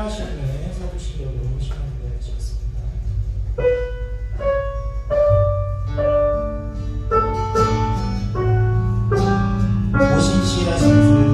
신앙의 사도신경으로 시간을 마치겠습니다. 오신시하신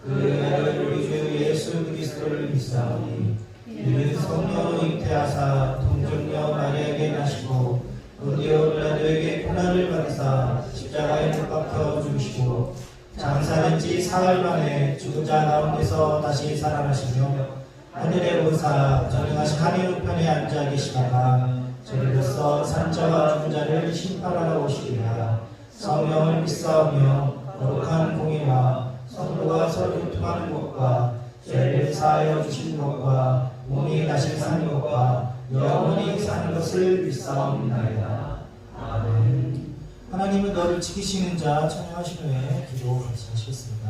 그 우리 주 예수 그리스도를 믿사오니 이는 성령 잉태하사 동정녀 마리아에게 나시고 본디오 빌라도에게 고난을 받으사 십자가에 못 박혀 죽으시고 장사된 지 사흘 만에 죽은 자 가운데서 다시 살아나시며 하늘에 오사 전능하신 하나님 우편에 앉아 계시다가 저리로서 산자와 죽은 자를 심판하러 오시리라. 성령을 믿사오며 거룩한 공의와 성도가 서로 교통하는 것과 죄를 사하여 주신 것과 몸이 다시 사는 것과 영원히 사는 것을 믿사옵나이다. 아멘. 하나님은 너를 지키시는 자 찬양하신 후에 기도 같이 하시겠습니다.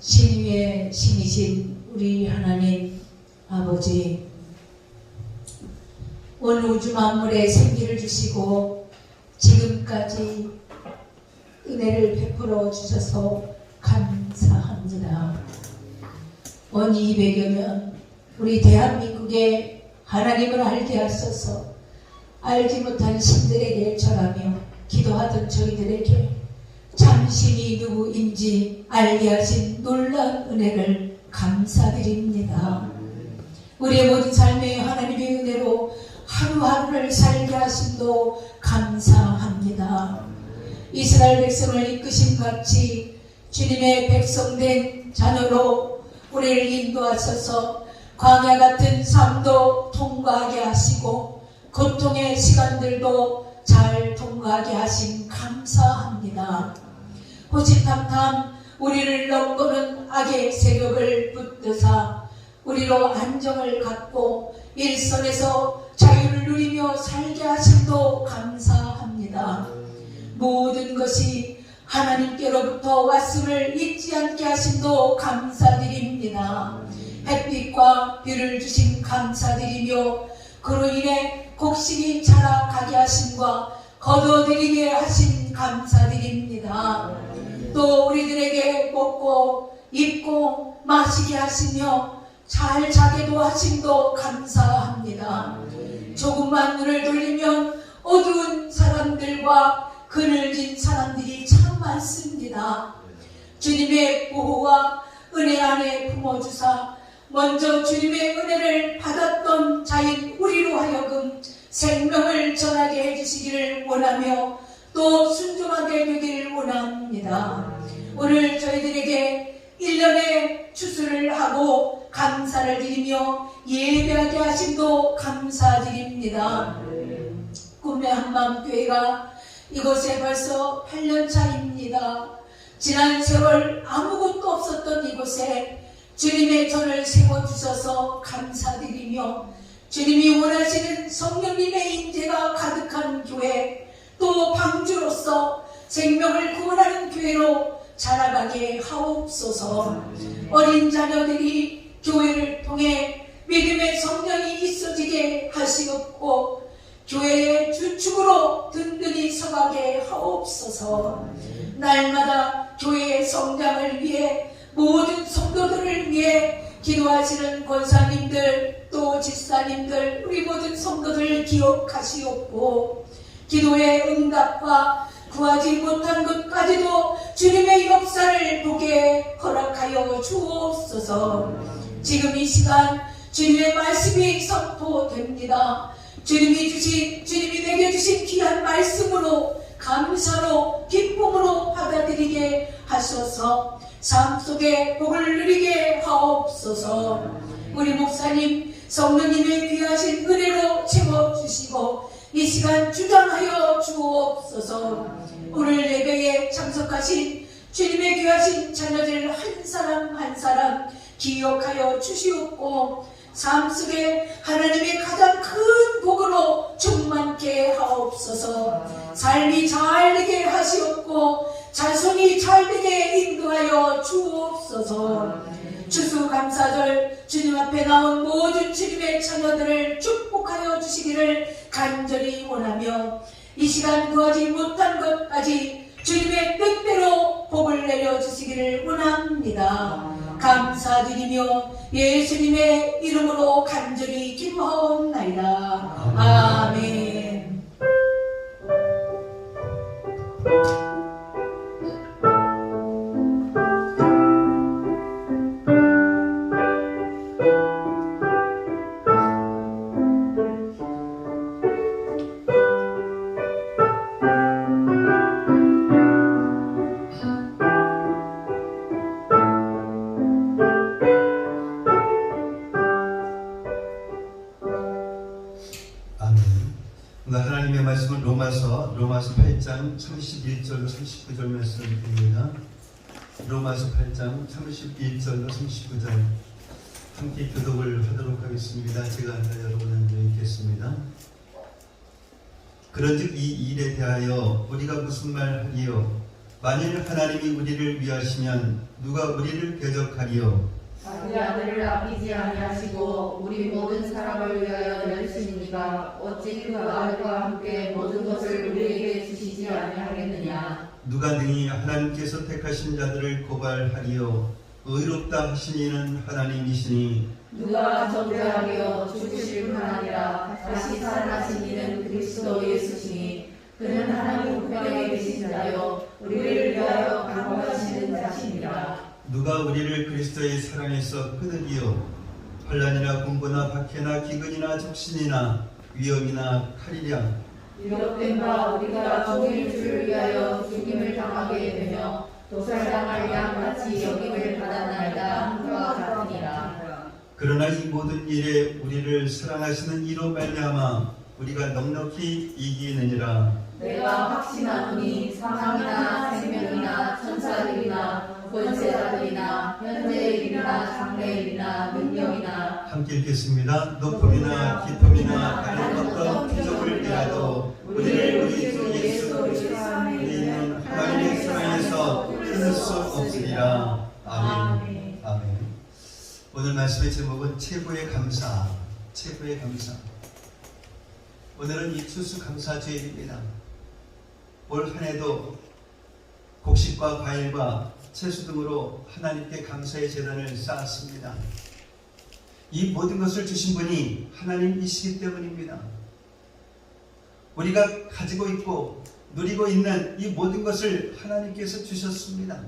신위의 신이신 우리 하나님 아버지, 온 우주 만물에 생기를 주시고 지금까지 은혜를 베풀어 주셔서 감사합니다. 온 200여 년 우리 대한민국에 하나님을 알게 하셔서 알지 못한 신들에게 절하며 기도하던 저희들에게 참신이 누구인지 알게 하신 놀라운 은혜를 감사드립니다. 우리의 모든 삶에 하나님의 은혜로 하루하루를 살게 하심도 감사합니다. 이스라엘 백성을 이끄신 같이 주님의 백성된 자녀로 우리를 인도하셔서 광야 같은 삶도 통과하게 하시고 고통의 시간들도 잘 통과하게 하심 감사합니다. 호시탐탐 우리를 넘보는 악의 세력을 붙드사 우리로 안정을 갖고 일선에서 자유를 누리며 살게 하심도 감사합니다. 모든 것이 하나님께로부터 왔음을 잊지 않게 하심도 감사드립니다. 햇빛과 뷰를 주신 감사드리며 그로 인해 곡식이 자라가게 하심과 거둬들이게 하신 감사드립니다. 또 우리들에게 먹고 입고 마시게 하시며 잘 자게도 하심도 감사합니다. 조금만 눈을 돌리면 어두운 사람들과 그늘진 사람들이 참 많습니다. 주님의 보호와 은혜 안에 품어주사 먼저 주님의 은혜를 받았던 자인 우리로 하여금 생명을 전하게 해주시기를 원하며 또 순종하게 되기를 원합니다. 오늘 저희들에게 1년의 추수를 하고 감사를 드리며 예배하게 하심도 감사드립니다. 꿈의 한밤교회가 이곳에 벌써 8년 차입니다. 지난 세월 아무것도 없었던 이곳에 주님의 전을 세워주셔서 감사드리며 주님이 원하시는 성령님의 인재가 가득한 교회, 또 방주로서 생명을 구원하는 교회로 자라가게 하옵소서. 어린 자녀들이 교회를 통해 믿음의 성령이 있어지게 하시옵고 교회의 주축으로 든든히 서가게 하옵소서. 날마다 교회의 성장을 위해 모든 성도들을 위해 기도하시는 권사님들 또 집사님들 우리 모든 성도들 기억하시옵고 기도의 응답과 구하지 못한 것까지도 주님의 역사를 보게 허락하여 주옵소서. 지금 이 시간 주님의 말씀이 선포됩니다. 주님이 내게 주신 귀한 말씀으로 감사로 기쁨으로 받아들이게 하셔서 삶 속에 복을 누리게 하옵소서. 우리 목사님 성령님의 귀하신 은혜로 채워주시고 이 시간 주장하여 주옵소서. 오늘 예배에 참석하신 주님의 귀하신 자녀들 한 사람 한 사람 기억하여 주시옵고 삶 속에 하나님의 가장 큰 복으로 충만케 하옵소서. 삶이 잘 되게 하시옵고 자손이 잘 되게 인도하여 주옵소서. 추수감사절 주님 앞에 나온 모든 주님의 자녀들을 축복하여 주시기를 간절히 원하며 이 시간 구하지 못한 것까지 주님의 뜻대로 복을 내려주시기를 원합니다. 감사드리며 예수님의 이름으로 간절히 기도하옵나이다. 아멘. 하나님의 말씀은 로마서 8장 31절로 39절 말씀입니다. 로마서 8장 31절로 39절 함께 교독을 하도록 하겠습니다. 제가 여러분 앉아 있겠습니다. 그런즉 이 일에 대하여 우리가 무슨 말하리요? 만일 하나님이 우리를 위하시면 누가 우리를 대적하리요? 자기 아들을 아끼지 아니하시고 우리 모든 사람을 위하여 내주시니가 어찌 그 아들과 함께 모든 것을 우리에게 주시지 아니하겠느냐? 누가 능히 하나님께서 택하신 자들을 고발하리요? 의롭다 하신 이는 하나님이시니 누가 정죄하리요? 죽으실 뿐 아니라 다시 살아나신 이는 그리스도 예수시니 그는 하나님 우편에 계신 자요 우리를 위하여 간구하시는 자시니라. 누가 우리를 그리스도의 사랑에서 끊으리요? 환난이나 공고나 박해나 기근이나 적신이나 위험이나 칼이랴. 유력된 바 우리가 종일 주를 위하여 죽임을 당하게 되며 도살당할 양같이 여김을 받았나이다 함과 같으니라. 그러나 이 모든 일에 우리를 사랑하시는 이로 말미암아 우리가 넉넉히 이기느니라. 내가 확신하노니 사망이나 생명이나 천사들이나 권세자들이나 현재일이나 장래일이나 능력이나 함께 읽겠습니다. 높음이나 깊음이나 다른 어떤 기적을 할지라도 우리를 우리 주 예수 그리스도 안에 있는 하나님의 사랑에서 끊을 수 없으리라. 아멘. 아멘. 오늘 말씀의 제목은 최고의 감사. 최고의 감사. 오늘은 이 추수감사주일입니다. 올 한 해도 곡식과 과일과 채소 등으로 하나님께 감사의 제단을 쌓았습니다. 이 모든 것을 주신 분이 하나님이시기 때문입니다. 우리가 가지고 있고 누리고 있는 이 모든 것을 하나님께서 주셨습니다.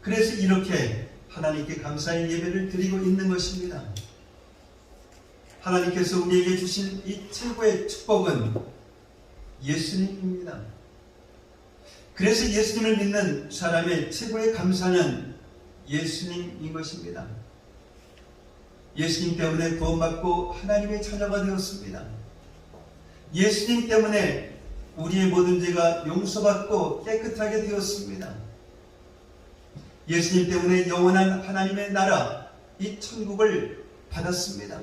그래서 이렇게 하나님께 감사의 예배를 드리고 있는 것입니다. 하나님께서 우리에게 주신 이 최고의 축복은 예수님입니다. 그래서 예수님을 믿는 사람의 최고의 감사는 예수님인 것입니다. 예수님 때문에 구원받고 하나님의 자녀가 되었습니다. 예수님 때문에 우리의 모든 죄가 용서받고 깨끗하게 되었습니다. 예수님 때문에 영원한 하나님의 나라, 이 천국을 받았습니다.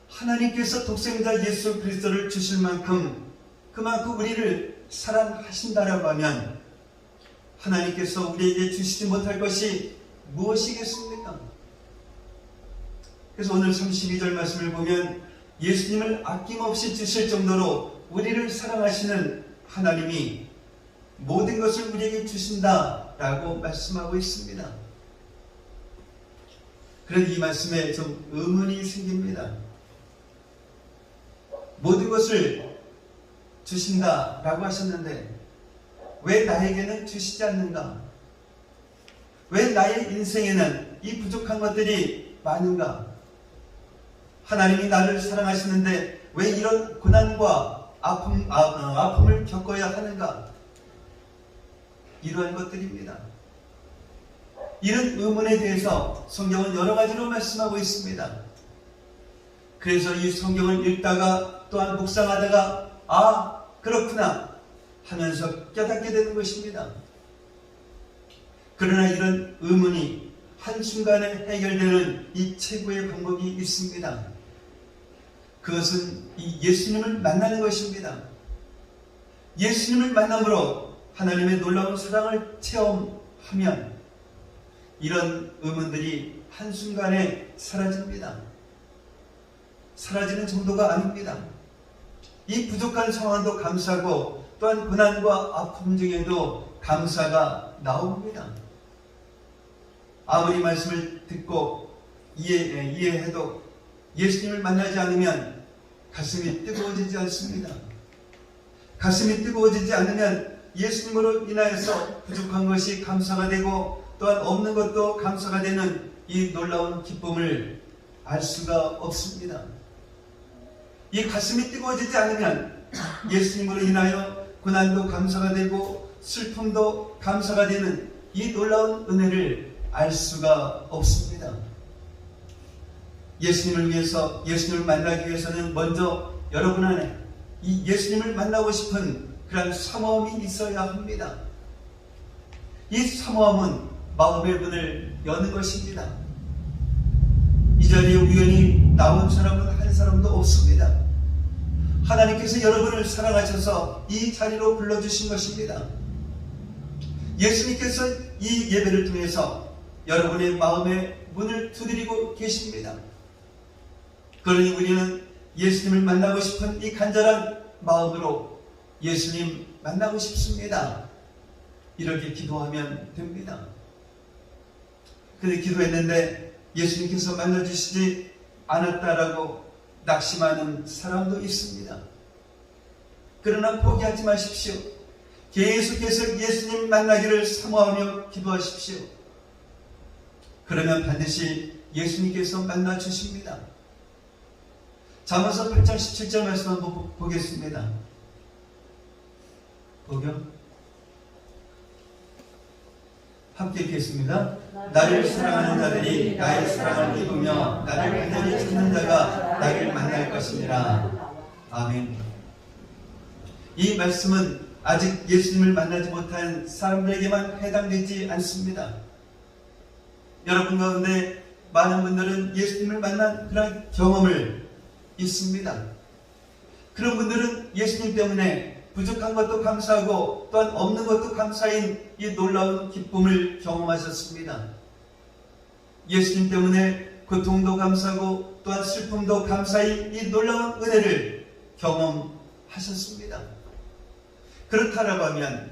하나님께서 독생자 예수 그리스도를 주실 만큼 그만큼 우리를 사랑하신다라고 하면 하나님께서 우리에게 주시지 못할 것이 무엇이겠습니까? 그래서 오늘 32절 말씀을 보면 예수님을 아낌없이 주실 정도로 우리를 사랑하시는 하나님이 모든 것을 우리에게 주신다라고 말씀하고 있습니다. 그런데 이 말씀에 좀 의문이 생깁니다. 모든 것을 주신다라고 하셨는데 왜 나에게는 주시지 않는가? 왜 나의 인생에는 이 부족한 것들이 많은가? 하나님이 나를 사랑하시는데 왜 이런 고난과 아픔을 겪어야 하는가? 이러한 것들입니다. 이런 의문에 대해서 성경은 여러 가지로 말씀하고 있습니다. 그래서 이 성경을 읽다가 또한 묵상하다가 그렇구나 하면서 깨닫게 되는 것입니다. 그러나 이런 의문이 한순간에 해결되는 이 최고의 방법이 있습니다. 그것은 이 예수님을 만나는 것입니다. 예수님을 만남으로 하나님의 놀라운 사랑을 체험하면 이런 의문들이 한순간에 사라집니다. 사라지는 정도가 아닙니다. 이 부족한 상황도 감사하고 또한 고난과 아픔 중에도 감사가 나옵니다. 아무리 말씀을 듣고 이해해도 예수님을 만나지 않으면 가슴이 뜨거워지지 않습니다. 가슴이 뜨거워지지 않으면 예수님으로 인하여서 부족한 것이 감사가 되고 또한 없는 것도 감사가 되는 이 놀라운 기쁨을 알 수가 없습니다. 이 가슴이 뜨거워지지 않으면 예수님으로 인하여 고난도 감사가 되고 슬픔도 감사가 되는 이 놀라운 은혜를 알 수가 없습니다. 예수님을 위해서, 예수님을 만나기 위해서는 먼저 여러분 안에 이 예수님을 만나고 싶은 그런 사모함이 있어야 합니다. 이 사모함은 마음의 문을 여는 것입니다. 이 자리에 우연히 나온 사람은 한 사람도 없습니다. 하나님께서 여러분을 사랑하셔서 이 자리로 불러주신 것입니다. 예수님께서 이 예배를 통해서 여러분의 마음의 문을 두드리고 계십니다. 그러니 우리는 예수님을 만나고 싶은 이 간절한 마음으로 예수님 만나고 싶습니다. 이렇게 기도하면 됩니다. 그런데 기도했는데 예수님께서 만나주시지 않았다라고 낙심하는 사람도 있습니다. 그러나 포기하지 마십시오. 계속해서 예수님 만나기를 사모하며 기도하십시오. 그러면 반드시 예수님께서 만나 주십니다. 잠언서 8장 17절 말씀 한번 보겠습니다. 보경 함께 읽겠습니다. 나를 사랑하는 자들이 나의 사랑을 입으며 나를 간절히 찾는 자가 나를 만날 것이니라. 아멘. 이 말씀은 아직 예수님을 만나지 못한 사람들에게만 해당되지 않습니다. 여러분 가운데 많은 분들은 예수님을 만난 그런 경험을 있습니다. 그런 분들은 예수님 때문에 부족한 것도 감사하고 또한 없는 것도 감사인 이 놀라운 기쁨을 경험하셨습니다. 예수님 때문에 고통도 감사하고 또한 슬픔도 감사인 이 놀라운 은혜를 경험하셨습니다. 그렇다라고 하면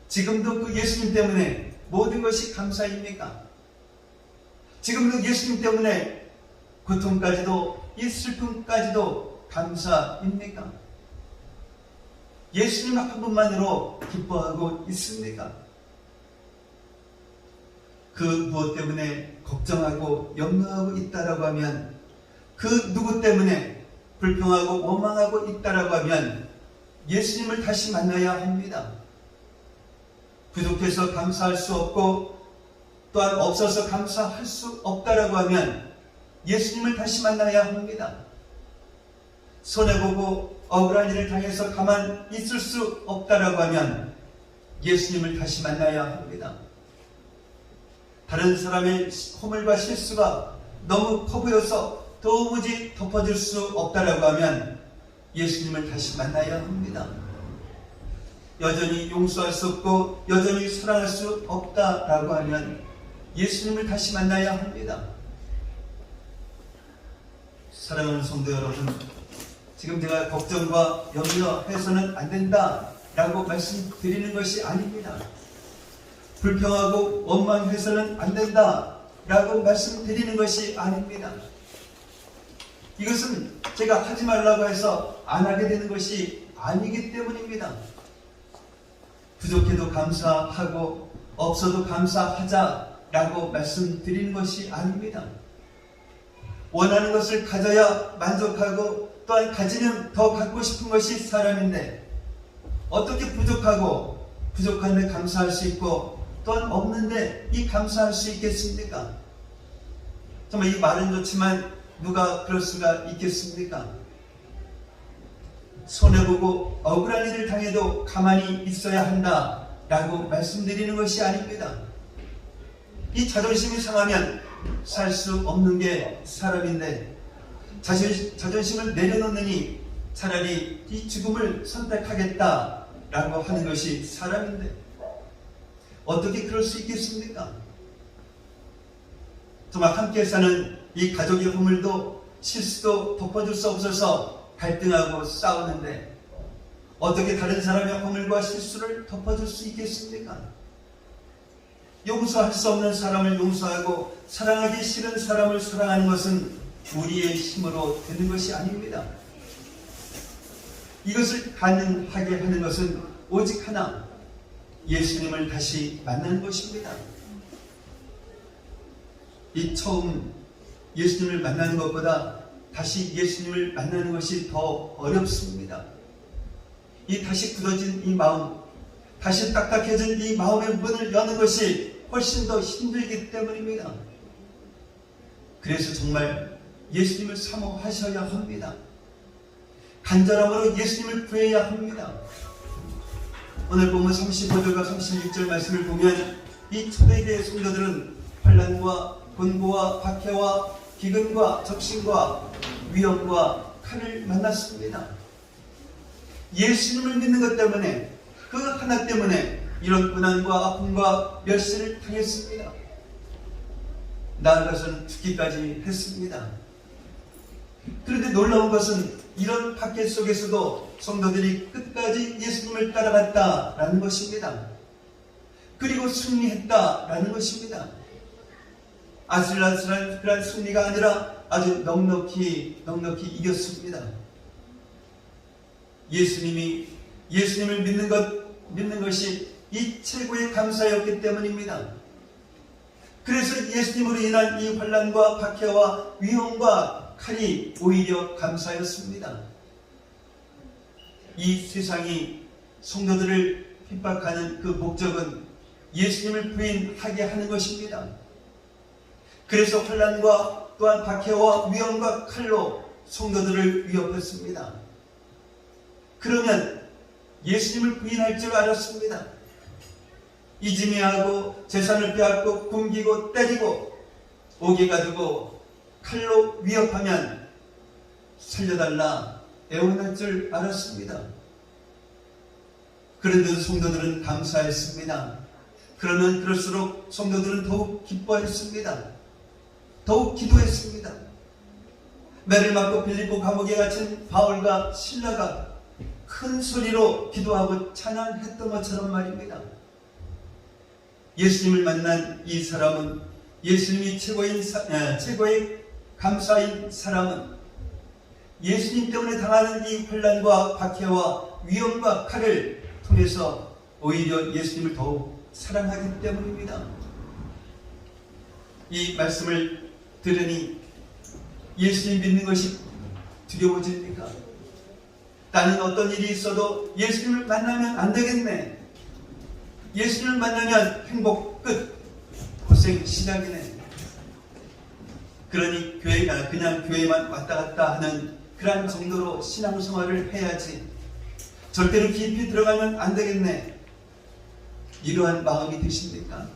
지금도 그 예수님 때문에 모든 것이 감사입니까? 지금도 예수님 때문에 고통까지도 이 슬픔까지도 감사입니까? 예수님 한 분만으로 기뻐하고 있습니까? 그 무엇 때문에 걱정하고 염려하고 있다라고 하면, 그 누구 때문에 불평하고 원망하고 있다라고 하면 예수님을 다시 만나야 합니다. 부족해서 감사할 수 없고 또한 없어서 감사할 수 없다라고 하면 예수님을 다시 만나야 합니다. 손해보고 억울한 일을 당해서 가만 있을 수 없다라고 하면 예수님을 다시 만나야 합니다. 다른 사람의 허물과 실수가 너무 커 보여서 도무지 덮어줄 수 없다라고 하면 예수님을 다시 만나야 합니다. 여전히 용서할 수 없고 여전히 사랑할 수 없다라고 하면 예수님을 다시 만나야 합니다. 사랑하는 성도 여러분, 지금 제가 걱정과 염려해서는 안 된다라고 말씀드리는 것이 아닙니다. 불평하고 원망해서는 안 된다라고 말씀드리는 것이 아닙니다. 이것은 제가 하지 말라고 해서 안 하게 되는 것이 아니기 때문입니다. 부족해도 감사하고 없어도 감사하자라고 말씀드리는 것이 아닙니다. 원하는 것을 가져야 만족하고 또한 가지면 더 갖고 싶은 것이 사람인데, 어떻게 부족하고 부족한데 감사할 수 있고 또한 없는데 이 감사할 수 있겠습니까? 정말 이 말은 좋지만 누가 그럴 수가 있겠습니까? 손해보고 억울한 일을 당해도 가만히 있어야 한다라고 말씀드리는 것이 아닙니다. 이 자존심이 상하면 살 수 없는 게 사람인데, 자존심을 내려놓느니 차라리 이 죽음을 선택하겠다라고 하는 것이 사람인데 어떻게 그럴 수 있겠습니까? 정말 함께 사는 이 가족의 허물도 실수도 덮어줄 수 없어서 갈등하고 싸우는데 어떻게 다른 사람의 허물과 실수를 덮어줄 수 있겠습니까? 용서할 수 없는 사람을 용서하고 사랑하기 싫은 사람을 사랑하는 것은 우리의 힘으로 되는 것이 아닙니다. 이것을 가능하게 하는 것은 오직 하나, 예수님을 다시 만나는 것입니다. 이 처음 예수님을 만나는 것보다 다시 예수님을 만나는 것이 더 어렵습니다. 이 다시 굳어진 이 마음, 다시 딱딱해진 이 마음의 문을 여는 것이 훨씬 더 힘들기 때문입니다. 그래서 정말 예수님을 사모하셔야 합니다. 간절함으로 예수님을 구해야 합니다. 오늘 보면 35절과 36절 말씀을 보면 이 초대교회 성도들은 환난과 곤고와 박해와 기근과 적신과 위험과 칼을 만났습니다. 예수님을 믿는 것 때문에, 그 하나 때문에 이런 고난과 아픔과 멸시를 당했습니다. 나아가서는 죽기까지 했습니다. 그런데 놀라운 것은 이런 박해 속에서도 성도들이 끝까지 예수님을 따라갔다라는 것입니다. 그리고 승리했다라는 것입니다. 아슬아슬한 그런 승리가 아니라 아주 넉넉히 이겼습니다. 예수님을 믿는 것이 이 최고의 감사였기 때문입니다. 그래서 예수님으로 인한 이 환난과 박해와 위험과 칼이 오히려 감사였습니다. 이 세상이 성도들을 핍박하는 그 목적은 예수님을 부인하게 하는 것입니다. 그래서 환난과 또한 박해와 위험과 칼로 성도들을 위협했습니다. 그러면 예수님을 부인할 줄 알았습니다. 이지매하고 재산을 빼앗고 굶기고 때리고 옥에 가두고 칼로 위협하면 살려달라, 애원할 줄 알았습니다. 그런데도 성도들은 감사했습니다. 그러면 그럴수록 성도들은 더욱 기뻐했습니다. 더욱 기도했습니다. 매를 맞고 빌립보 감옥에 갇힌 바울과 실라가 큰 소리로 기도하고 찬양했던 것처럼 말입니다. 예수님을 만난 이 사람은, 예수님이 최고의 감사인 사람은 예수님 때문에 당하는 이 혼란과 박해와 위험과 칼을 통해서 오히려 예수님을 더욱 사랑하기 때문입니다. 이 말씀을 들으니 예수님 믿는 것이 두려워집니까? 나는 어떤 일이 있어도 예수님을 만나면 안 되겠네. 예수님을 만나면 행복 끝, 고생 시작이네. 그러니 그냥 교회만 왔다 갔다 하는 그런 정도로 신앙생활을 해야지. 절대로 깊이 들어가면 안 되겠네. 이러한 마음이 드십니까?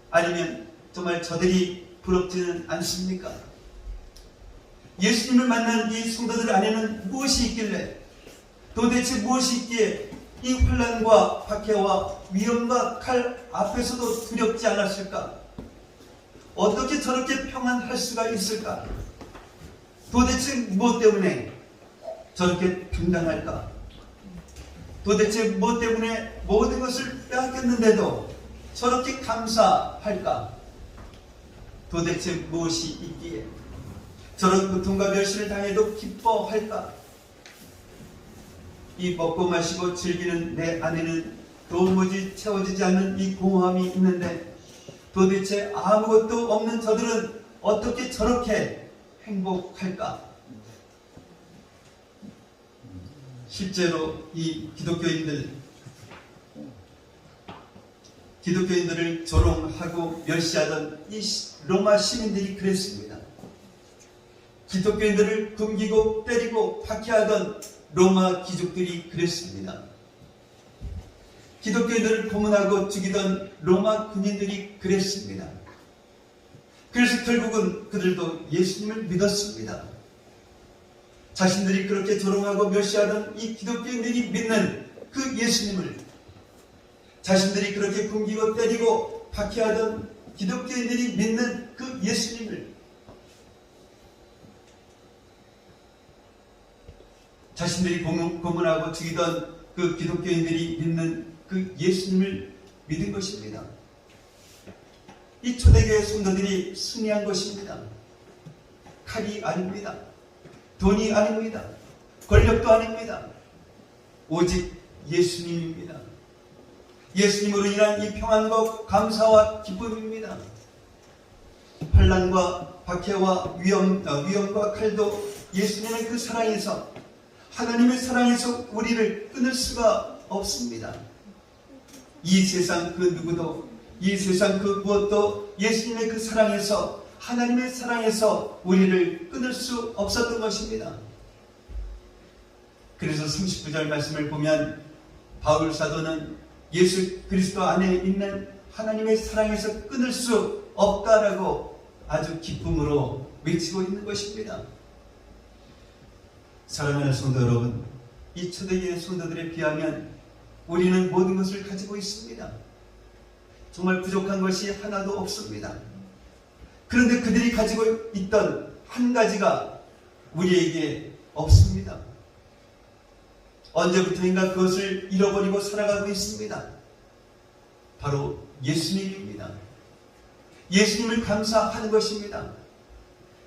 아니면 정말 저들이 부럽지는 않습니까? 예수님을 만난 이 성도들 안에는 무엇이 있길래, 도대체 무엇이 있기에 이 혼란과 박해와 위험과 칼 앞에서도 두렵지 않았을까? 어떻게 저렇게 평안할 수가 있을까? 도대체 무엇 때문에 저렇게 평당할까? 도대체 무엇 때문에 모든 것을 빼앗겼는데도 저렇게 감사할까? 도대체 무엇이 있기에 저런 고통과 멸시를 당해도 기뻐할까? 이 먹고 마시고 즐기는 내 안에는 도무지 채워지지 않는 이 공허함이 있는데 도대체 아무것도 없는 저들은 어떻게 저렇게 행복할까? 실제로 이 기독교인들을 조롱하고 멸시하던 이 로마 시민들이 그랬습니다. 기독교인들을 굶기고 때리고 박해하던 로마 귀족들이 그랬습니다. 기독교인들을 고문하고 죽이던 로마 군인들이 그랬습니다. 그래서 결국은 그들도 예수님을 믿었습니다. 자신들이 그렇게 조롱하고 멸시하던 이 기독교인들이 믿는 그 예수님을, 자신들이 그렇게 굶기고 때리고 박해하던 기독교인들이 믿는 그 예수님을, 자신들이 고문하고 죽이던 그 기독교인들이 믿는 그 예수님을 믿은 것입니다. 이 초대교회 성도들이 승리한 것입니다. 칼이 아닙니다. 돈이 아닙니다. 권력도 아닙니다. 오직 예수님입니다. 예수님으로 인한 이 평안과 감사와 기쁨입니다. 환난과 박해와 위험과 칼도 예수님의 그 사랑에서, 하나님의 사랑에서 우리를 끊을 수가 없습니다. 이 세상 그 누구도, 이 세상 그 무엇도 예수님의 그 사랑에서, 하나님의 사랑에서 우리를 끊을 수 없었던 것입니다. 그래서 39절 말씀을 보면 바울 사도는 예수 그리스도 안에 있는 하나님의 사랑에서 끊을 수 없다라고 아주 기쁨으로 외치고 있는 것입니다. 사랑하는 성도 여러분, 이 초대교회 성도들에 비하면 우리는 모든 것을 가지고 있습니다. 정말 부족한 것이 하나도 없습니다. 그런데 그들이 가지고 있던 한 가지가 우리에게 없습니다. 언제부터인가 그것을 잃어버리고 살아가고 있습니다. 바로 예수님입니다. 예수님을 감사하는 것입니다.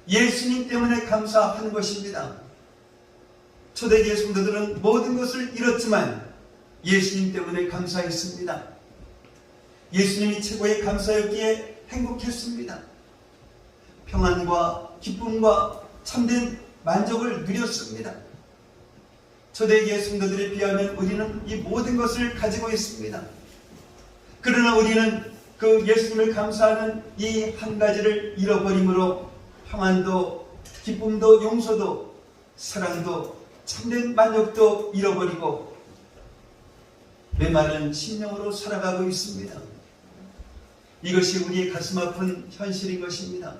예수님 때문에 감사하는 것입니다. 초대교회 성도들은 모든 것을 잃었지만 예수님 때문에 감사했습니다. 예수님이 최고의 감사였기에 행복했습니다. 평안과 기쁨과 참된 만족을 누렸습니다. 초대교회 성도들에 비하면 우리는 이 모든 것을 가지고 있습니다. 그러나 우리는 그 예수님을 감사하는 이 한 가지를 잃어버림으로 평안도, 기쁨도, 용서도, 사랑도, 참된 만족도 잃어버리고 메마른 심령으로 살아가고 있습니다. 이것이 우리의 가슴 아픈 현실인 것입니다.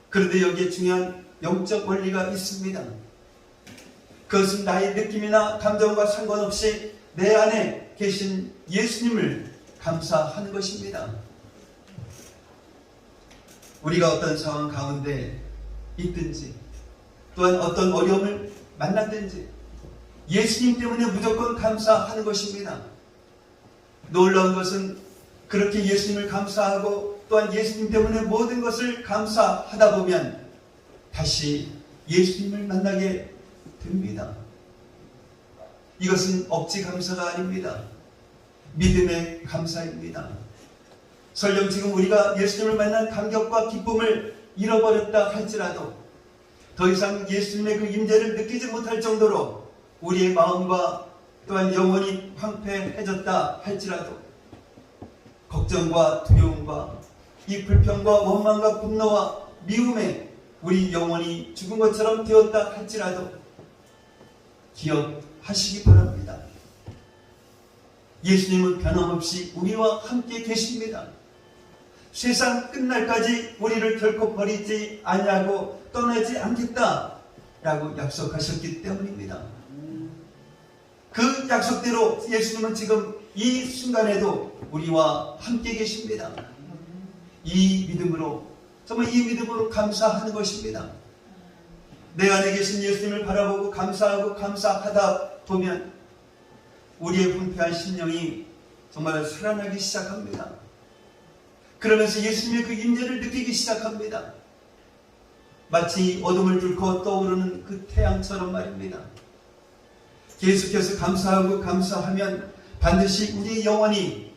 그런데 여기에 중요한 영적 원리가 있습니다. 그것은 나의 느낌이나 감정과 상관없이 내 안에 계신 예수님을 감사하는 것입니다. 우리가 어떤 상황 가운데 있든지 또한 어떤 어려움을 만났든지 예수님 때문에 무조건 감사하는 것입니다. 놀라운 것은 그렇게 예수님을 감사하고 또한 예수님 때문에 모든 것을 감사하다 보면 다시 예수님을 만나게 됩니다. 이것은 억지 감사가 아닙니다. 믿음의 감사입니다. 설령 지금 우리가 예수님을 만난 감격과 기쁨을 잃어버렸다 할지라도 더 이상 예수님의 그 임재를 느끼지 못할 정도로 우리의 마음과 또한 영혼이 황폐해졌다 할지라도 걱정과 두려움과 이 불평과 원망과 분노와 미움에 우리 영혼이 죽은 것처럼 되었다 할지라도 기억하시기 바랍니다. 예수님은 변함없이 우리와 함께 계십니다. 세상 끝날까지 우리를 결코 버리지 아니하고 떠나지 않겠다라고 약속하셨기 때문입니다. 그 약속대로 예수님은 지금 이 순간에도 우리와 함께 계십니다. 이 믿음으로, 정말 이 믿음으로 감사하는 것입니다. 내 안에 계신 예수님을 바라보고 감사하고 감사하다 보면 우리의 황폐한 심령이 정말 살아나기 시작합니다. 그러면서 예수님의 그 임재를 느끼기 시작합니다. 마치 어둠을 뚫고 떠오르는 그 태양처럼 말입니다. 계속해서 감사하고 감사하면 반드시 우리의 영혼이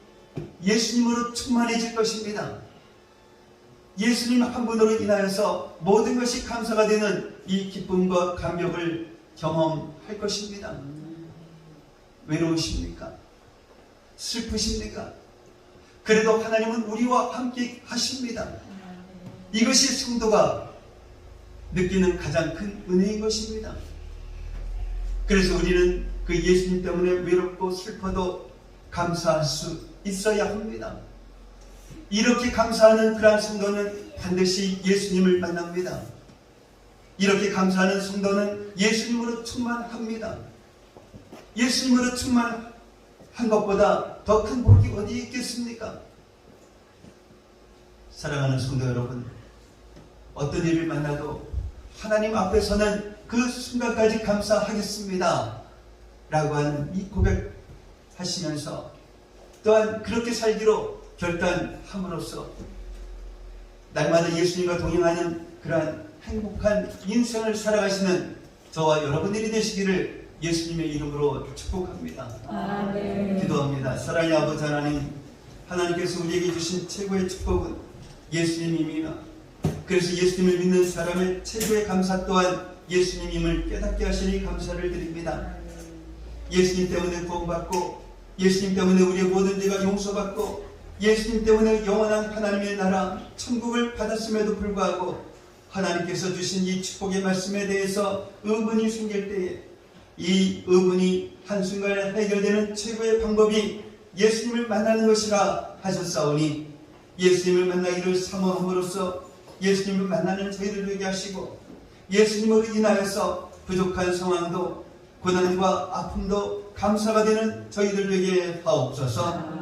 예수님으로 충만해질 것입니다. 예수님 한 분으로 인하여서 모든 것이 감사가 되는 이 기쁨과 감격을 경험할 것입니다. 외로우십니까? 슬프십니까? 그래도 하나님은 우리와 함께 하십니다. 이것이 성도가 느끼는 가장 큰 은혜인 것입니다. 그래서 우리는 그 예수님 때문에 외롭고 슬퍼도 감사할 수 있어야 합니다. 이렇게 감사하는 그러한 성도는 반드시 예수님을 만납니다. 이렇게 감사하는 성도는 예수님으로 충만합니다. 예수님으로 충만한 것보다 더 큰 복이 어디 있겠습니까? 사랑하는 성도 여러분, 어떤 일을 만나도 하나님 앞에서는 그 순간까지 감사하겠습니다 라고 하는 이 고백하시면서 또한 그렇게 살기로 결단함으로써 날마다 예수님과 동행하는 그러한 행복한 인생을 살아가시는 저와 여러분들이 되시기를 예수님의 이름으로 축복합니다. 아멘. 기도합니다. 사랑의 아버지 하나님, 하나님께서 우리에게 주신 최고의 축복은 예수님입니다. 그래서 예수님을 믿는 사람의 최고의 감사 또한 예수님임을 깨닫게 하시니 감사를 드립니다. 예수님 때문에 구원받고 예수님 때문에 우리의 모든 죄가 용서받고 예수님 때문에 영원한 하나님의 나라 천국을 받았음에도 불구하고 하나님께서 주신 이 축복의 말씀에 대해서 의문이 생길 때에 이 의문이 한순간에 해결되는 최고의 방법이 예수님을 만나는 것이라 하셨사오니 예수님을 만나기를 사모함으로써 예수님을 만나는 저희들 되게 하시고 예수님으로 인하여서 부족한 상황도 고난과 아픔도 감사가 되는 저희들 되게 하옵소서.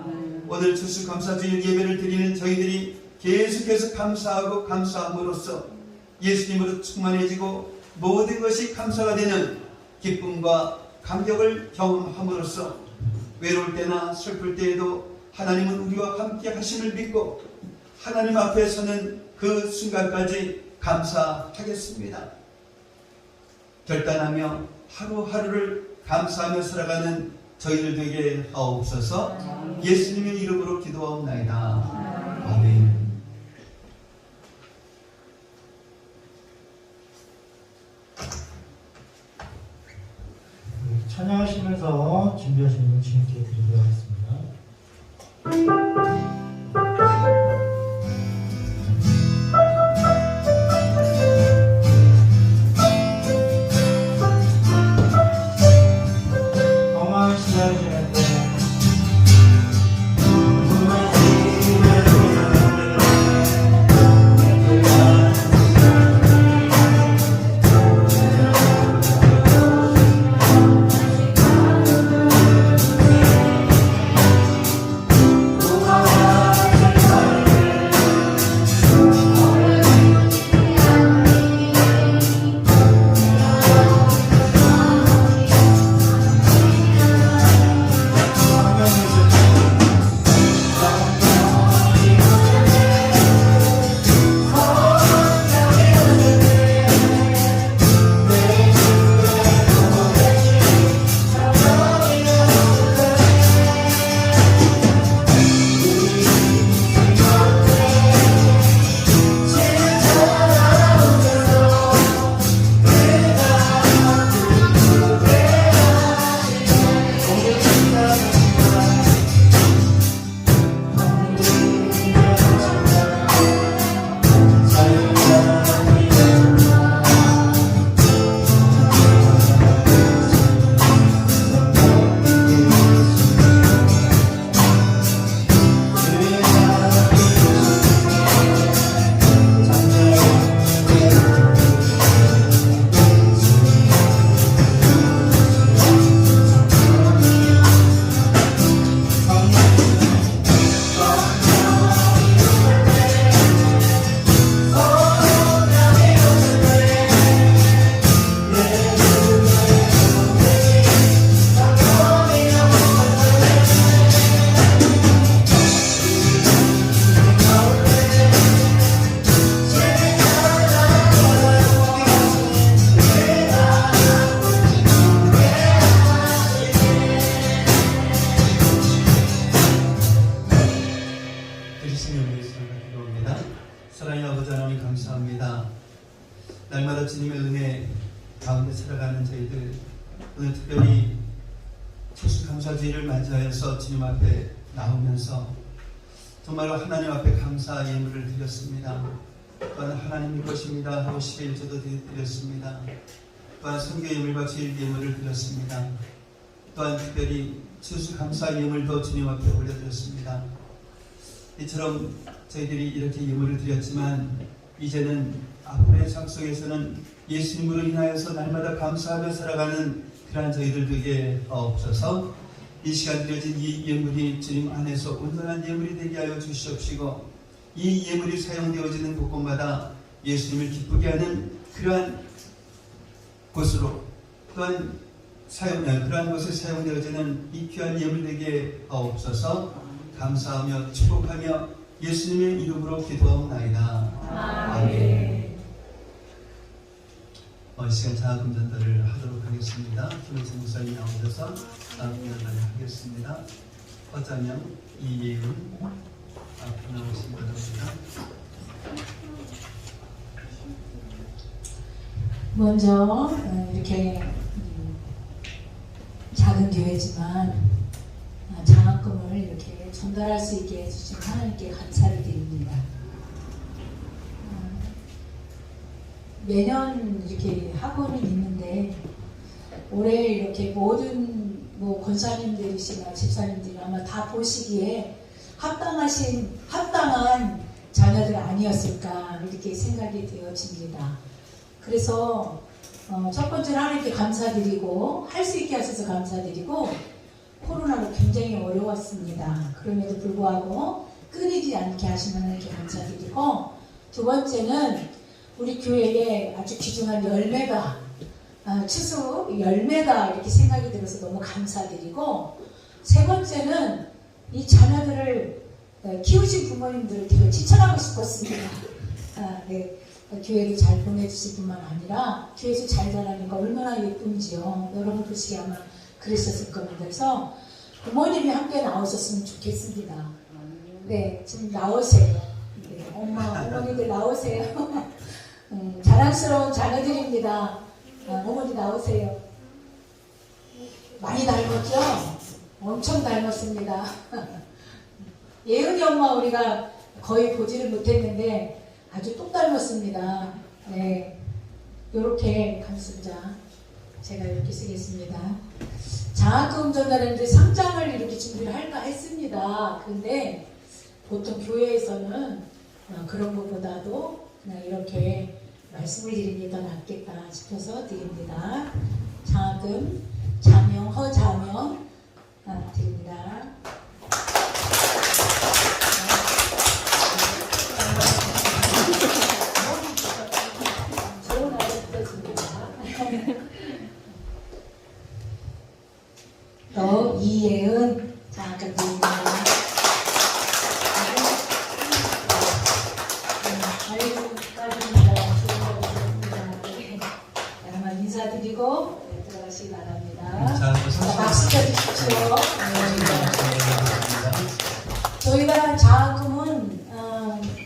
오늘 추수감사주일 예배를 드리는 저희들이 계속해서 감사하고 감사함으로써 예수님으로 충만해지고 모든 것이 감사가 되는 기쁨과 감격을 경험함으로써 외로울 때나 슬플 때에도 하나님은 우리와 함께 하심을 믿고 하나님 앞에 서는 그 순간까지 감사하겠습니다. 결단하며 하루하루를 감사하며 살아가는 저희들 되게 하옵소서. 예수님의 이름으로 기도하옵나이다. 아멘. 찬양하시면서 준비하시는 주님께 드리도록 하겠습니다. 오늘 특별히 추수감사주의를 맞이하여서 주님 앞에 나오면서 정말로 하나님 앞에 감사 예물을 드렸습니다. 또한 하나님의 것입니다 하고 11조도 드렸습니다. 또한 선교 예물과 제일 예물을 드렸습니다. 또한 특별히 추수감사 예물도 주님 앞에 올려드렸습니다. 이처럼 저희들이 이렇게 예물을 드렸지만 이제는 앞으로의 삶 속에서는 예수님으로 인하여서 날마다 감사하며 살아가는 그러한 저희들 되게 없어서 이 시간 드려진 이 예물이 주님 안에서 온전한 예물이 되게 하여 주시옵시고 이 예물이 사용되어지는 곳곳마다 예수님을 기쁘게 하는 그러한 곳으로 또한 그러한 곳에 사용되어지는 이 귀한 예물 되게 없어서 감사하며 축복하며 예수님의 이름으로 기도하옵나이다. 아멘. 이 시간 자금 전달을 하도록 하겠습니다. 김은수 목사님 나오셔서 자금 전달을 하겠습니다. 허자명 이예은 앞으로 나오신 분입니다. 먼저 이렇게 작은 교회지만 장학금을 이렇게 전달할 수 있게 해주신 하나님께 감사를 드립니다. 매년 이렇게 학원은 있는데 올해 이렇게 모든 권사님들이시나 집사님들이 아마 다 보시기에 합당한 자녀들 아니었을까 이렇게 생각이 되어집니다. 그래서 첫 번째로 하나님께 감사드리고 할 수 있게 하셔서 감사드리고 코로나로 굉장히 어려웠습니다. 그럼에도 불구하고 끊이지 않게 하시는 하나님께 감사드리고 두 번째는 우리 교회에 아주 귀중한 열매가 추수 열매다 이렇게 생각이 들어서 너무 감사드리고 세 번째는 이 자녀들을 키우신 부모님들을 되게 칭찬하고 싶었습니다. 네. 교회를 잘 보내주실 뿐만 아니라 교회에서 잘 자라니까 얼마나 예쁜지요. 여러분 보시기에 아마 그랬었을 겁니다. 그래서 부모님이 함께 나오셨으면 좋겠습니다. 네, 지금 나오세요. 네, 어머니들 나오세요. 자랑스러운 자녀들입니다. 어머니 나오세요. 많이 닮았죠? 엄청 닮았습니다. 예은이 엄마 우리가 거의 보지를 못했는데 아주 똑 닮았습니다. 네, 이렇게 감순자 제가 이렇게 쓰겠습니다. 장학금 전달했는데 상장을 이렇게 준비를 할까 했습니다. 그런데 보통 교회에서는 그런 것보다도 그냥 이렇게 말씀을 드리는 게 더 낫겠다 싶어서 드립니다. 장학금, 자명, 허자명 드립니다. 좋은 아이 듣겠습니다. 또 이예은 장학금 드립니다. 인사드리고 들어가시기 바랍니다. 박수 쳐주십시오. 저희가 장학금은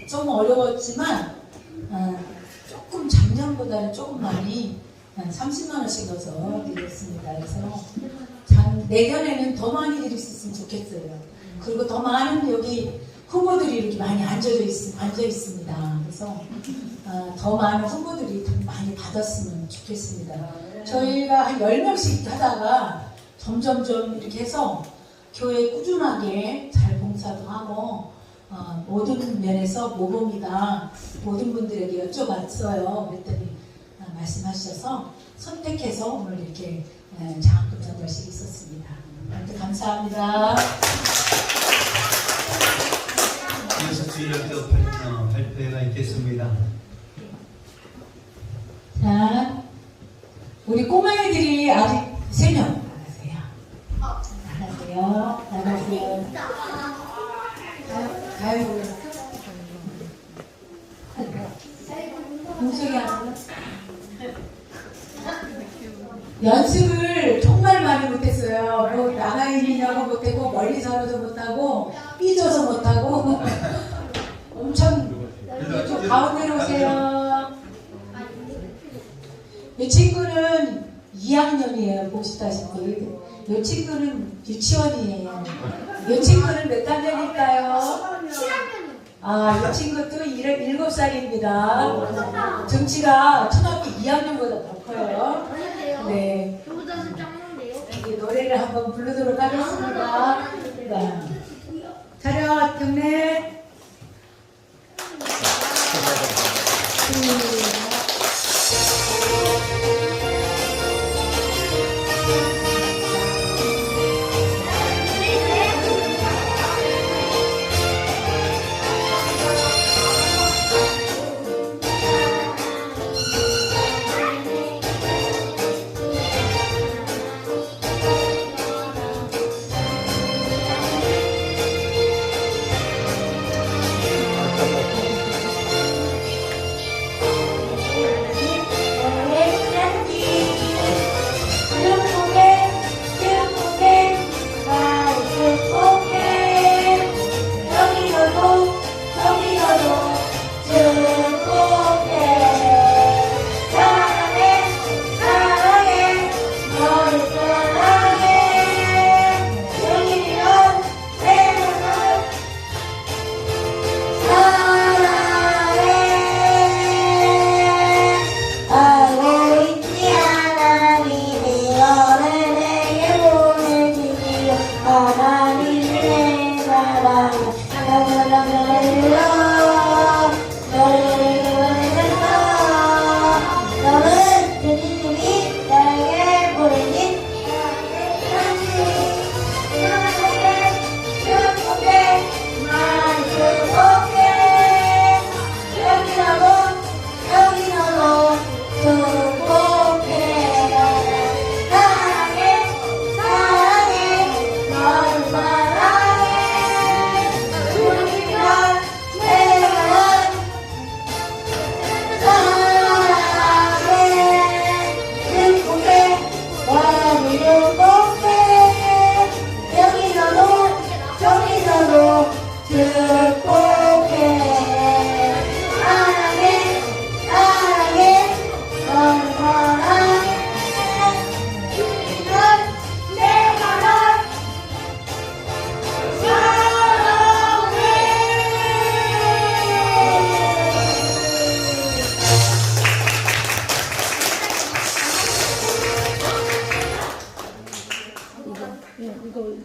좀 어려웠지만 조금 작년보다는 조금 많이 한 30만 원씩 넣어서 드렸습니다. 그래서 내년에는 더 많이 드릴 수 있으면 좋겠어요. 그리고 더 많은 여기 후보들이 이렇게 많이 앉아 있습니다. 그래서 더 많은 후보들이 더 많이 받았으면 좋겠습니다. 저희가 한 10명씩 하다가 점점점 이렇게 해서 교회 꾸준하게 잘 봉사도 하고 모든 면에서 모범이다. 모든 분들에게 여쭤봤어요. 그랬더니 말씀하셔서 선택해서 오늘 이렇게 장학금 전달식이 있었습니다. 아무튼 감사합니다. 이어서 주일학교 발표회가 있겠습니다. 자, 우리 꼬마애들이 아직 3명 나가세요. 가요. 공석이 하나. 연습을 정말 많이 못했어요. 뭐 나가인이냐고 못했고 멀리 서러도 못하고 삐져서 못하고 엄청 가운데로 오세요. 이 친구는 2학년이에요. 보시다시피. 요 친구는 유치원이에요. 요 친구는 몇 학년일까요? 7학년. 아, 이 친구도 7살입니다. 등치가 초등학교 2학년보다 더 커요. 네. 저보다 좀 작은데요? 이제 노래를 한번 부르도록 하겠습니다. 네. 차렷, 경례.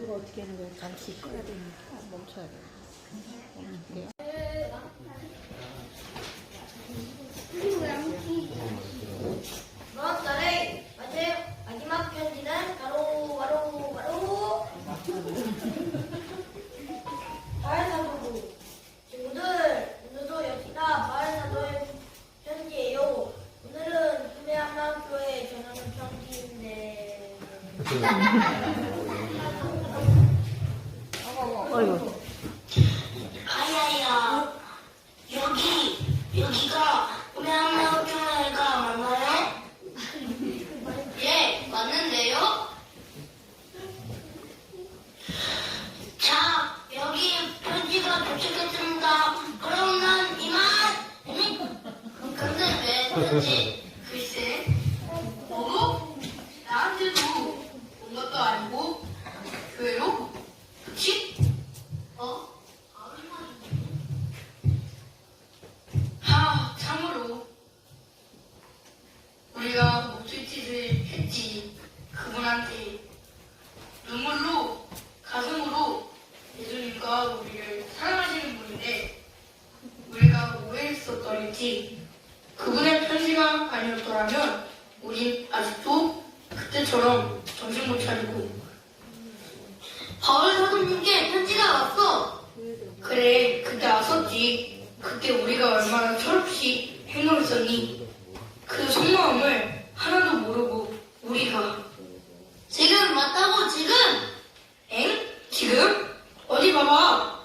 이거 어떻게 하는 거야? 잠시 꺼야 되니까 멈춰야 돼. 이번 달의 마지막 편지는 바로 마을사도부. 친구들, 오늘도 역시나 마을사도의 편지예요. 오늘은 구매한마음교회 전하는 편지인데 어이구. 아야야, 여기가 구매한마을교회가 맞나요? 예, 맞는데요? 자, 여기 편지가 도착했습니다. 그럼 난 이만! 근데 왜 그러지? 글쎄, 나한테도 온 것도 아니고 교회로? 그치? 참으로 우리가 못할 짓을 했지. 그분한테 눈물로 가슴으로 예수님과 우리를 사랑하시는 분인데 우리가 오해했었더랬지. 그분의 편지가 아니었더라면 우린 아직도 그때처럼 정신 못 차리고 바울 사도님께 편지가 왔어. 그래, 그때 왔었지. 그때 우리가 얼마나 철없이 행동했었니? 그 속마음을 하나도 모르고 우리가 지금 맞다고 지금? 엥? 지금? 어디 봐봐.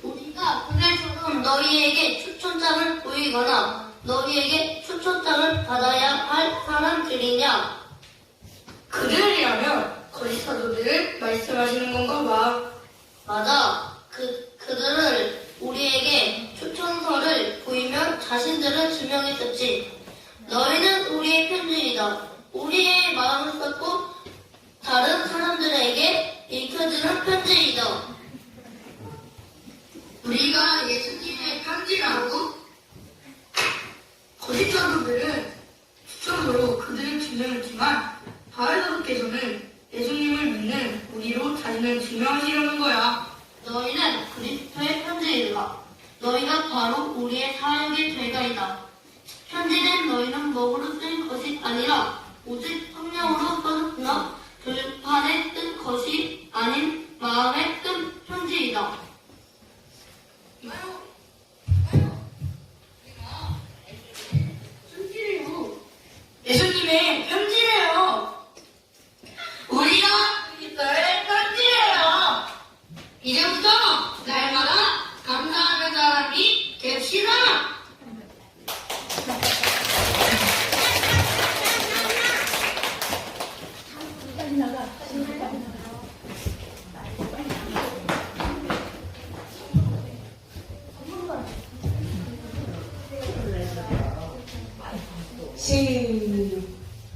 우리가 그날처럼 너희에게 추천장을 보이거나 너희에게 추천장을 받아야 할 사람들이냐? 그들이라면 거짓 사도들을 말씀하시는 건가 봐. 맞아. 그들을 우리에게 추천서를 보이면 자신들을 증명했었지. 너희는 우리의 편지이다. 우리의 마음을 쏟고 다른 사람들에게 읽혀주는 편지이다. 우리가 예수님의 편지라고 거짓 사도들은 추천으로 그들을 증명했지만 바울사도께서는 예수님을 믿는 우리로 자신을 증명하시려는 거야. 너희는 그리스도의 편지이다. 너희가 바로 우리의 사역의 죄가이다. 편지는 너희는 먹으로 쓴 것이 아니라 오직 성령으로 써졌으나 들판에 뜬 것이 아닌 마음에 뜬 편지이다. 예수님의 편지래요. 우리가 그리스도의 편지래요. 이제부터 날마다 감사하는 사람이 됩시다.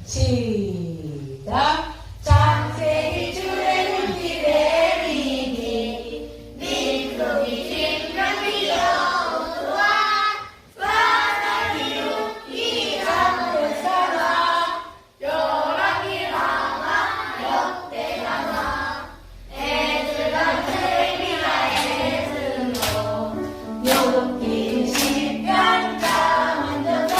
시작. 창세기 주의 눈이 내리니 민속이 심장이여 우와 바다리로 이 잠을 살아 벼락이 나와 역대나마 애들과 세미나 애들로 요동긴 십변가 만져서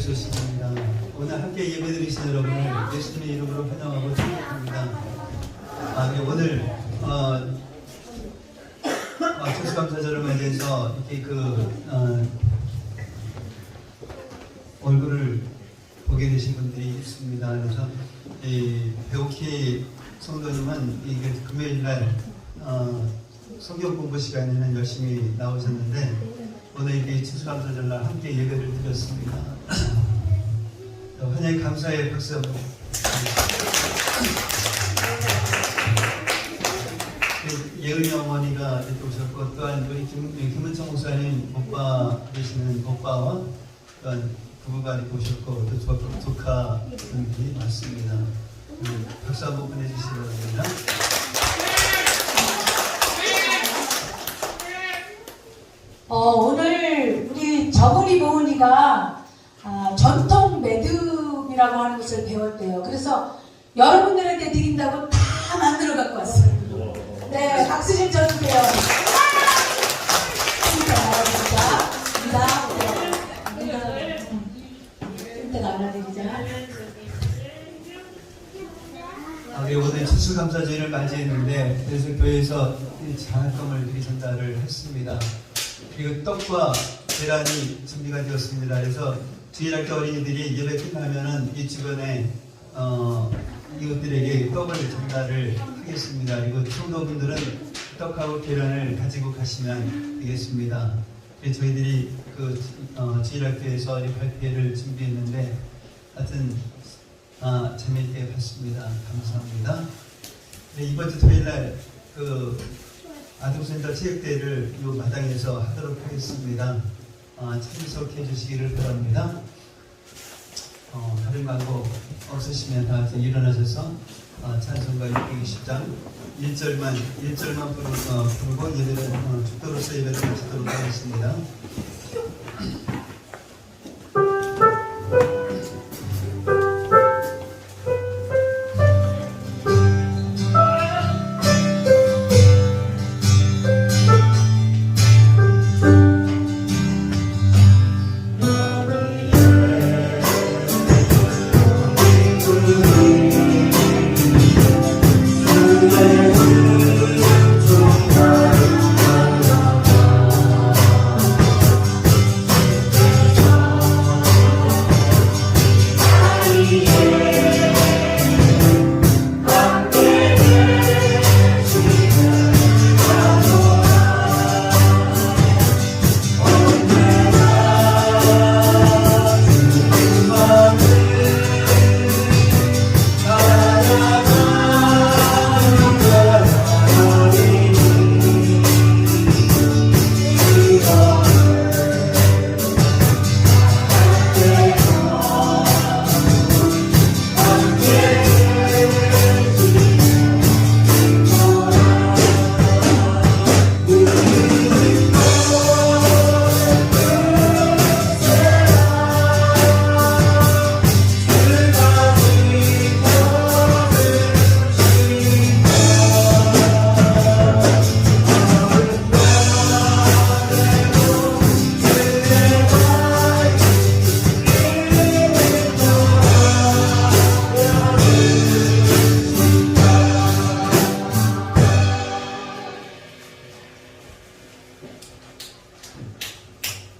좋습니다. 오늘 함께 예배드리신 여러분을 예수님의 이름으로 환영하고 축복합니다. 오늘 추수감사절을 맞이해서 이렇게 얼굴을 보게 되신 분들이 있습니다. 그래서 이 배옥희 성도님은 이게 금요일날 성경 공부 시간에는 열심히 나오셨는데 오늘 이렇게 추수감사절날 함께 예배를 드렸습니다. 환영의 감사의 박수 한번. 예은이 어머니가 이렇게 오셨고 또한 우리 김은청 목사님 오빠 되시는 오빠와 또한 부부가 이렇게 오셨고 또 조카분들이 많습니다. 박수 한번 보내주시기 바랍니다. 오늘 우리 저고리 모은이가 전통 매듭이라고 하는 것을 배웠대요. 그래서 여러분들한테 드린다고 다 만들어 갖고 왔어요. 네, 박수 좀 쳐주세요. 오늘 추수감사절을 맞이했는데 그래서 교회에서 장학금을 이렇게 전달을 했습니다. 그리고 떡과 계란이 준비가 되었습니다. 그래서 주일학교 어린이들이 예배 끝나면은 이 주변에 이웃들에게 떡을 전달을 하겠습니다. 그리고 성도분들은 떡하고 계란을 가지고 가시면 되겠습니다. 저희들이 주일학교에서 발표를 준비했는데 하여튼 재미있게 봤습니다. 감사합니다. 네, 이번 주 토요일날 아동센터 체육대회를 이 마당에서 하도록 하겠습니다. 참석해 주시기를 바랍니다. 다른 광고 없으시면 다 같이 일어나셔서 찬송가 620장 1절만 부르고 예배를 축도로서 예배를 마치도록 하겠습니다.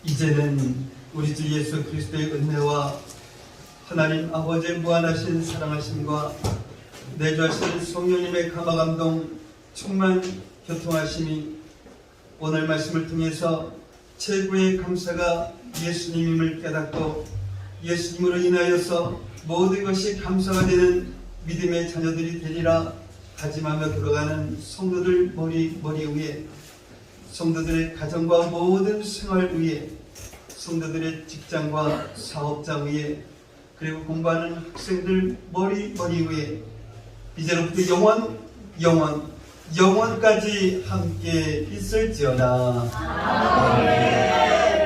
이제는 우리 주 예수 그리스도의 은혜와 하나님 아버지의 무한하신 사랑하심과 내주하신 성령님의 감화감동 충만 교통하심이 오늘 말씀을 통해서 최고의 감사가 예수님임을 깨닫고 예수님으로 인하여서 모든 것이 감사가 되는 믿음의 자녀들이 되리라 다짐하며 들어가는 성도들 머리 위에, 성도들의 가정과 모든 생활 위에, 성도들의 직장과 사업장 위에, 그리고 공부하는 학생들 머리 위에 이제로부터 영원까지 함께 있을지어다. 아멘.